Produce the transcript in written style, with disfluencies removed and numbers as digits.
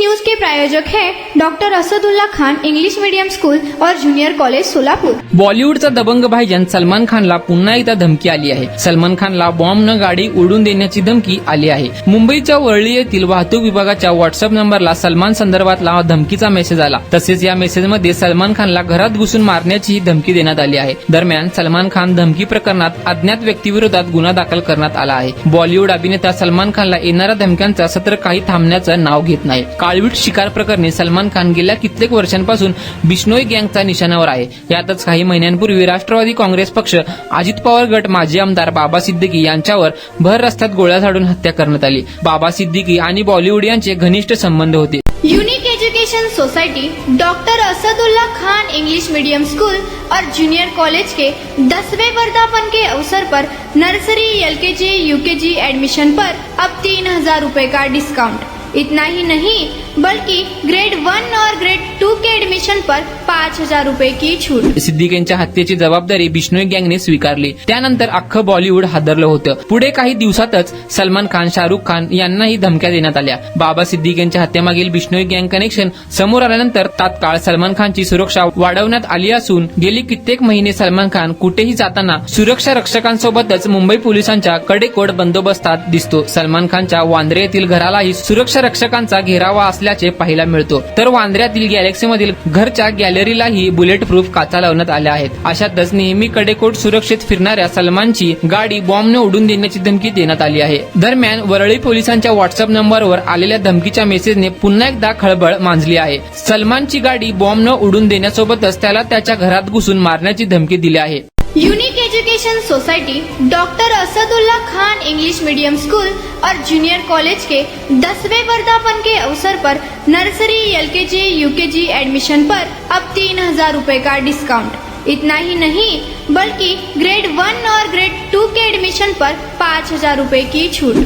News के प्रायोजक हैं doctor Asadullah Khan English medium school और जूनियर कॉलेज सोलापूर। बॉलिवूडचा दबंग भाईजान सलमान खानला पुन्हा एकदा धमकी आली आहे। सलमान खानला बॉम्बनं गाडी उडून देण्याची धमकी आली आहे। मुंबईच्या वरळी येथील वाहतूक विभागाच्या व्हॉट्सअप नंबरला सलमान संदर्भातला धमकीचा मेसेज आला। तसेच या मेसेजमध्ये सलमान खानला घरात घुसून मारण्याची धमकी देण्यात आली आहे। दरम्यान सलमान खान धमकी प्रकरणात अज्ञात व्यक्तीविरोधात गुन्हा दाखल करण्यात आला आहे। बॉलिवूड अभिनेता सलमान खानला येणाऱ्या धमक्यांचा सत्र काही थांबण्याचं नाव घेत नाही। काळवीट शिकार प्रकरणी सलमान खान गेल्या कित्येक वर्षांपासून बिश्नोई गँगच्या निशाण्यावर आहे। यातच काही महिन्यांपूर्वी राष्ट्रवादी काँग्रेस पक्ष, अजित पवार गट, माजी आमदार बाबा सिद्दीकी यांच्यावर भर रस्त्यात गोळ्या झाडून हत्या करण्यात आली। बाबा सिद्दीकी आणि बॉलिवूड यांचे घनिष्ठ संबंध होते। Unique education society doctor Asadullah Khan English medium school और जूनियर कॉलेज के 10वें वर्धापन के अवसर पर नर्सरी, एलकेजी, यूकेजी एडमिशन पर अब 3000 रुपए का डिस्काउंट। इतना ही नहीं बल्कि ग्रेड 1 और ग्रेड 2 के एडमिशन पर 5000 रुपए की छूट। सिद्दीकींच्या हत्येची जबाबदारी बिश्नोई गँगने स्वीकारली। त्यानंतर अख्खं बॉलिवूड हादरलं होतं। पुढे काही दिवसातच सलमान खान, शाहरुख खान यांनाही धमक्या देण्यात आल्या। बाबा सिद्दीकींच्या हत्येमागील बिश्नोई गँग कनेक्शन समोर आल्यानंतर तात्काळ सलमान खानची सुरक्षा वाढवण्यात आली असून गेली कित्येक महिने सलमान खान कुठेही जाताना सुरक्षा रक्षकांसोबतच मुंबई पोलिसांच्या कडेकोट बंदोबस्तात दिसतो। सलमान खानच्या वांद्रे येथील घरालाही सुरक्षा रक्षकांचा घेरावा असल्याचे पाहायला मिळतो। तर वांद्र्यातील गॅलेक्सीमधील घरच्या गॅलरीलाही बुलेट प्रूफ काचा लावण्यात आल्या आहेत। अशातच नेहमी कडेकोट सुरक्षित फिरणाऱ्या सलमानची गाडी बॉम्बने उडून देण्याची धमकी देण्यात आली आहे। दरम्यान वरळी पोलिसांच्या व्हॉट्सअप नंबरवर आलेल्या धमकीच्या मेसेजने पुन्हा एकदा खळबळ माजली आहे। सलमानची गाडी बॉम्बने उडून देण्यासोबतच त्याला त्याच्या घरात घुसून मारण्याची धमकी दिली आहे। Unique education society doctor Asadullah Khan English medium school और जूनियर कॉलेज के 10वें वर्धापन के अवसर पर नर्सरी, एलकेजी, यूकेजी एडमिशन पर अब 3000 रुपए का डिस्काउंट। इतना ही नहीं बल्कि ग्रेड 1 और ग्रेड 2 के एडमिशन पर 5000 रुपए की छूट।